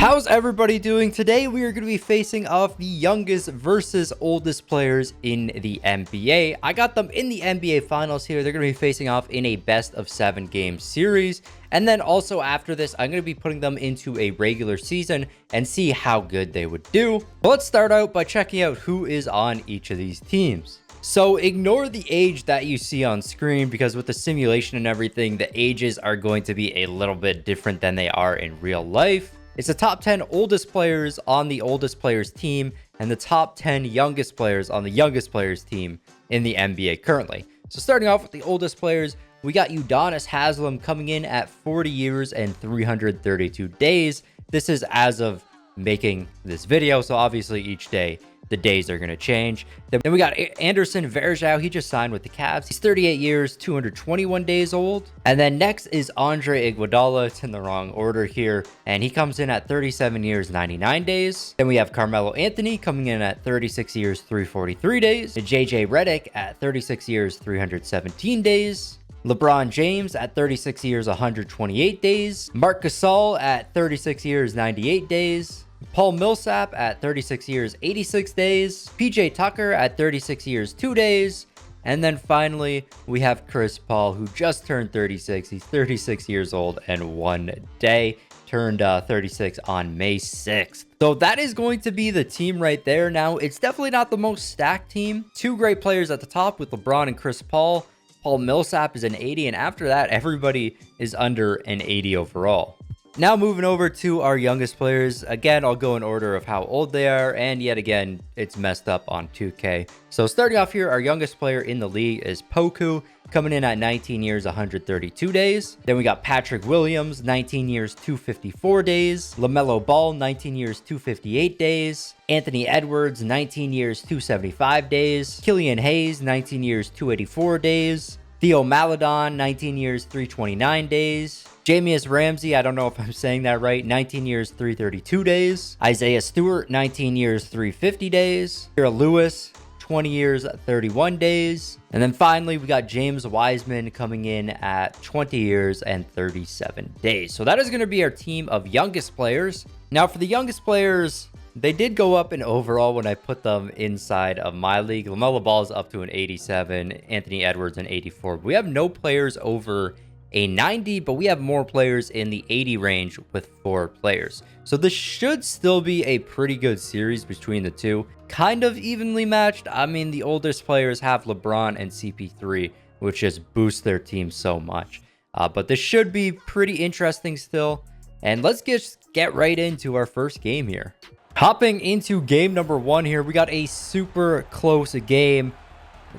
How's everybody doing? Today we are going to be facing off the youngest versus oldest players in the NBA. I got them in the NBA finals here. They're going to be facing off in a best of 7 game series. And then also after this, I'm going to be putting them into a regular season and see how good they would do. But let's start out by checking out who is on each of these teams. So ignore the age that you see on screen because with the simulation and everything, the ages are going to be a little bit different than they are in real life. It's the top 10 oldest players on the oldest players team and the top 10 youngest players on the youngest players team in the NBA currently. So starting off with the oldest players, we got Udonis Haslem coming in at 40 years and 332 days. This is as of making this video, so obviously each day the days are going to change. Then we got Anderson Varejao. He just signed with the Cavs. He's 38 years, 221 days old. And then next is Andre Iguodala. It's in the wrong order here. And he comes in at 37 years, 99 days. Then we have Carmelo Anthony coming in at 36 years, 343 days. JJ Redick at 36 years, 317 days. LeBron James at 36 years, 128 days. Marc Gasol at 36 years, 98 days. Paul Millsap at 36 years, 86 days. PJ Tucker at 36 years, 2 days. And then finally, we have Chris Paul, who just turned 36. He's 36 years old and 1 day. Turned 36 on May 6th. So that is going to be the team right there. Now, it's definitely not the most stacked team. 2 great players at the top with LeBron and Chris Paul. Paul Millsap is an 80, and after that, everybody is under an 80 overall. Now moving over to our youngest players. Again, I'll go in order of how old they are, and yet again, it's messed up on 2K. So starting off here, our youngest player in the league is Poku, coming in at 19 years, 132 days. Then we got Patrick Williams, 19 years, 254 days. LaMelo Ball, 19 years, 258 days. Anthony Edwards, 19 years, 275 days. Killian Hayes, 19 years, 284 days. Theo Maledon, 19 years, 329 days. Jamius Ramsey, I don't know if I'm saying that right, 19 years, 332 days. Isaiah Stewart, 19 years, 350 days. Kira Lewis, 20 years, 31 days. And then finally, we got James Wiseman coming in at 20 years and 37 days. So that is going to be our team of youngest players. Now for the youngest players, they did go up in overall when I put them inside of my league. LaMelo Ball is up to an 87, Anthony Edwards an 84. We have no players over a 90, but we have more players in the 80 range with 4 players. So this should still be a pretty good series between the two. Kind of evenly matched. I mean, the oldest players have LeBron and CP3, which just boosts their team so much. But this should be pretty interesting still. And let's get right into our first game here. Hopping into game number 1 here, we got a super close game.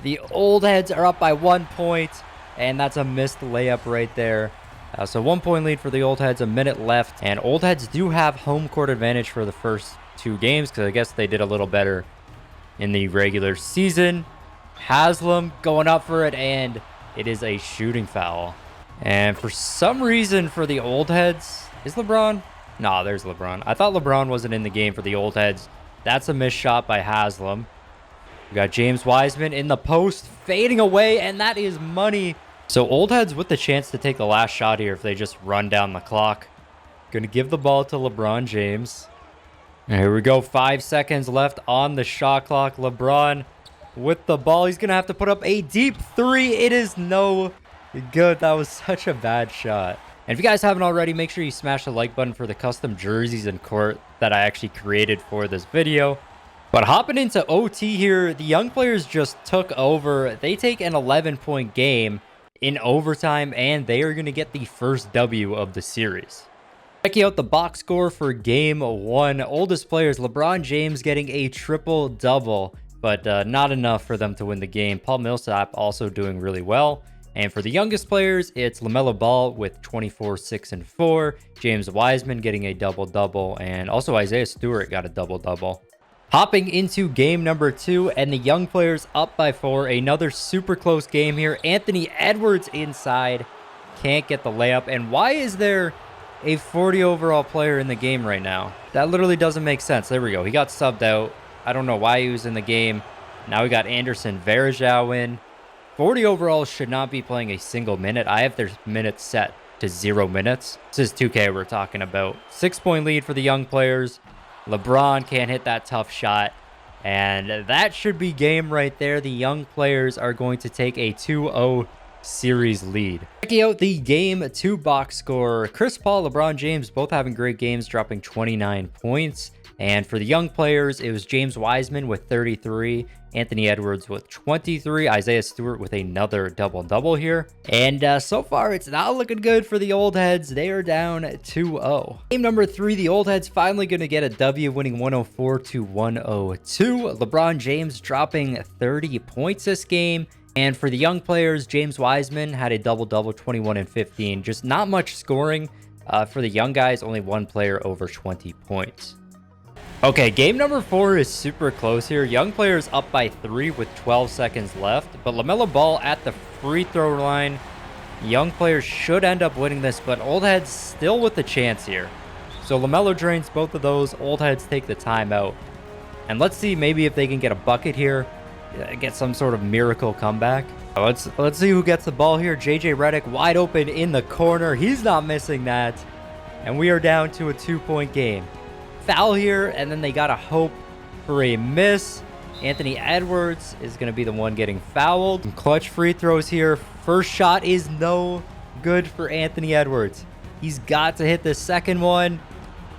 The old heads are up by 1 point. And that's a missed layup right there. So 1 point lead for the old heads, a minute left. And old heads do have home court advantage for the first 2 games because I guess they did a little better in the regular season. Haslem going up for it, and it is a shooting foul. And for some reason for the old heads, is LeBron? Nah, there's LeBron. I thought LeBron wasn't in the game for the old heads. That's a missed shot by Haslem. We got James Wiseman in the post, fading away, and that is money. So old heads with the chance to take the last shot here if they just run down the clock. Gonna give the ball to LeBron James. And here we go, 5 seconds left on the shot clock. LeBron with the ball. He's gonna have to put up a deep 3. It is no good. That was such a bad shot. And if you guys haven't already, make sure you smash the like button for the custom jerseys and court that I actually created for this video. But hopping into OT here, the young players just took over. They take an 11-point game in overtime, and they are going to get the first W of the series. Checking out the box score for game 1. Oldest players, LeBron James getting a triple-double, but not enough for them to win the game. Paul Millsap also doing really well. And for the youngest players, it's LaMelo Ball with 24, 6, and 4. James Wiseman getting a double-double, and also Isaiah Stewart got a double-double. Hopping into game number 2, and the young players up by 4. Another super close game here. Anthony Edwards inside. Can't get the layup. And why is there a 40 overall player in the game right now? That literally doesn't make sense. There we go. He got subbed out. I don't know why he was in the game. Now we got Anderson Varejao in. 40 overall should not be playing a single minute. I have their minutes set to 0 minutes. This is 2K we're talking about. 6-point lead for the young players. LeBron can't hit that tough shot. And that should be game right there. The young players are going to take a 2-0 series lead. Checking out the game 2 box score. Chris Paul, LeBron James, both having great games, dropping 29 points. And for the young players, it was James Wiseman with 33, Anthony Edwards with 23, Isaiah Stewart with another double-double here. And so far, it's not looking good for the old heads. They are down 2-0. Game number 3, the old heads finally going to get a W, winning 104-102. LeBron James dropping 30 points this game. And for the young players, James Wiseman had a double-double, 21 and 15. Just not much scoring for the young guys, only one player over 20 points. Okay, game number 4 is super close here. Young players up by 3 with 12 seconds left, but LaMelo Ball at the free throw line. Young players should end up winning this, but old heads still with the chance here. So LaMelo drains both of those. Old heads take the timeout. And let's see maybe if they can get a bucket here, get some sort of miracle comeback. Let's see who gets the ball here. JJ Redick wide open in the corner. He's not missing that. And we are down to a 2-point game. Foul here, and then they gotta hope for a miss. Anthony Edwards is gonna be the one getting fouled. Some clutch free throws here. First shot is no good for Anthony Edwards. He's got to hit the second one,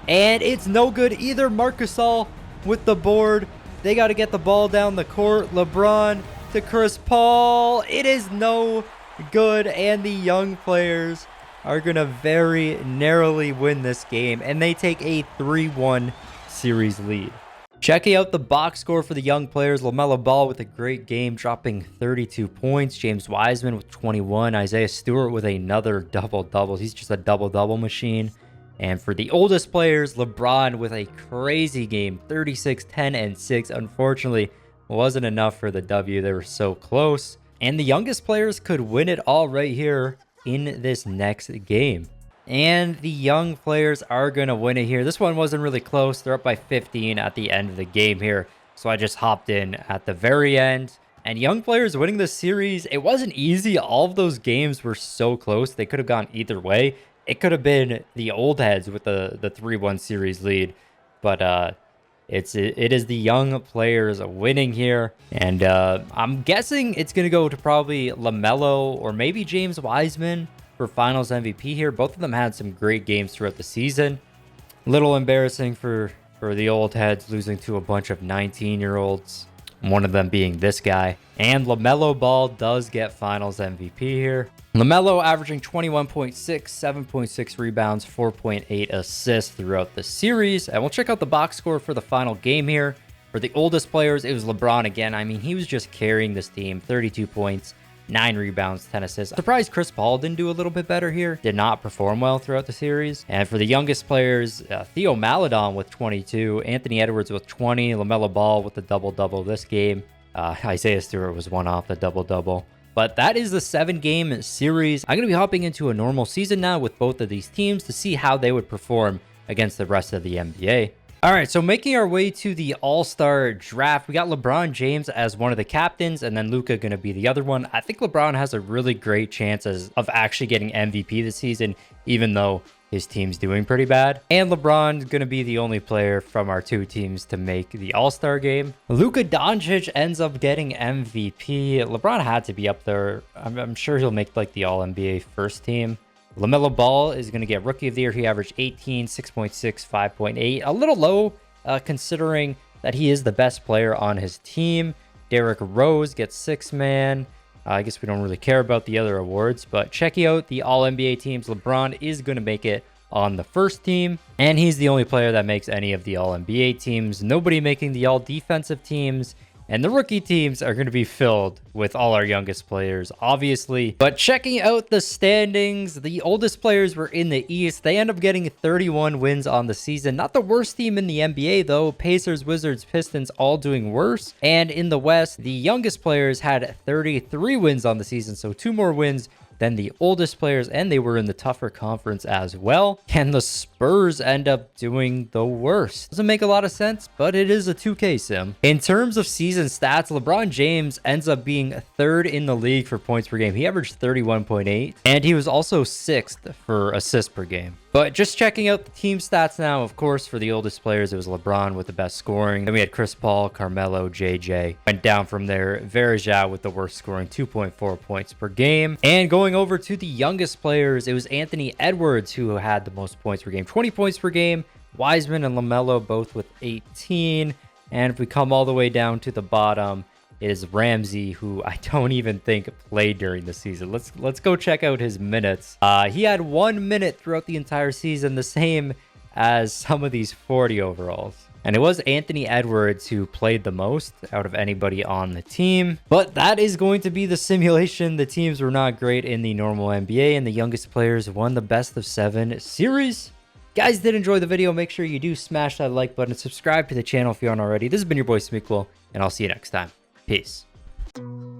and it's no good either. Marc Gasol with the board. They got to get the ball down the court. LeBron to Chris Paul. It is no good, and the young players are going to very narrowly win this game, and they take a 3-1 series lead. Checking out the box score for the young players, LaMelo Ball with a great game, dropping 32 points. James Wiseman with 21. Isaiah Stewart with another double-double. He's just a double-double machine. And for the oldest players, LeBron with a crazy game, 36, 10, and 6. Unfortunately, wasn't enough for the W. They were so close. And the youngest players could win it all right here in this next game. And the young players are going to win it here. This one wasn't really close. They're up by 15 at the end of the game here. So I just hopped in at the very end. And young players winning this series, it wasn't easy. All of those games were so close. They could have gone either way. It could have been the old heads with the 3-1 series lead. But it is the young players winning here. And I'm guessing it's going to go to probably LaMelo or maybe James Wiseman for finals MVP here. Both of them had some great games throughout the season. A little embarrassing for the old heads, losing to a bunch of 19-year-olds. One of them being this guy. And LaMelo Ball does get finals MVP here. LaMelo averaging 21.6, 7.6 rebounds, 4.8 assists throughout the series. And we'll check out the box score for the final game here. For the oldest players, it was LeBron again. I mean, he was just carrying this team. 32 points, 9 rebounds, 10 assists. Surprised Chris Paul didn't do a little bit better here. Did not perform well throughout the series. And for the youngest players, Theo Maledon with 22, Anthony Edwards with 20, LaMelo Ball with the double-double this game. Isaiah Stewart was one off the double-double. But that is the 7-game series. I'm going to be hopping into a normal season now with both of these teams to see how they would perform against the rest of the NBA. All right, so making our way to the All-Star draft, we got LeBron James as one of the captains, and then Luka going to be the other one. I think LeBron has a really great chance of actually getting MVP this season, even though his team's doing pretty bad. And LeBron's going to be the only player from our two teams to make the All-Star game. Luka Doncic ends up getting MVP. LeBron had to be up there. I'm sure he'll make like the All-NBA first team. LaMelo Ball is going to get Rookie of the Year. He averaged 18, 6.6, 5.8. A little low considering that he is the best player on his team. Derrick Rose gets 6-man. I guess we don't really care about the other awards, but checking out the All-NBA teams, LeBron is going to make it on the first team, and he's the only player that makes any of the All-NBA teams. Nobody making the All-Defensive teams, and the rookie teams are going to be filled with all our youngest players, obviously. But checking out the standings, the oldest players were in the East. They end up getting 31 wins on the season. Not the worst team in the NBA, though. Pacers, Wizards, Pistons all doing worse. And in the West, the youngest players had 33 wins on the season, so 2 more wins than the oldest players, and they were in the tougher conference as well. And the Spurs end up doing the worst. Doesn't make a lot of sense, but it is a 2K sim. In terms of season stats, LeBron James ends up being third in the league for points per game. He averaged 31.8, and he was also sixth for assists per game. But just checking out the team stats now, of course, for the oldest players, it was LeBron with the best scoring. Then we had Chris Paul, Carmelo, JJ. Went down from there. Verja with the worst scoring, 2.4 points per game. And going over to the youngest players, it was Anthony Edwards who had the most points per game, 20 points per game. Wiseman and LaMelo both with 18. And if we come all the way down to the bottom, it is Ramsey, who I don't even think played during the season. Let's go check out his minutes. He had 1 minute throughout the entire season, the same as some of these 40 overalls. And it was Anthony Edwards who played the most out of anybody on the team. But that is going to be the simulation. The teams were not great in the normal NBA, and the youngest players won the best of 7 series. Guys, did enjoy the video. Make sure you do smash that like button and subscribe to the channel if you aren't already. This has been your boy Smequle, and I'll see you next time. Peace.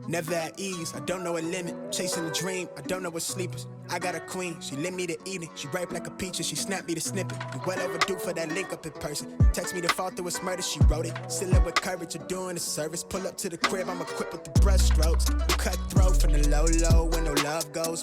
Never at ease, I don't know a limit. Chasing a dream, I don't know what sleepers. I got a queen, she lit me to eating. She ripe like a peach and she snapped me to snippet. You well overdue for that link up in person. Text me to fall through a murder, she wrote it. Still up with courage, you're doing a service. Pull up to the crib, I'm equipped with the brush strokes. Cutthroat from the low, when no love goes.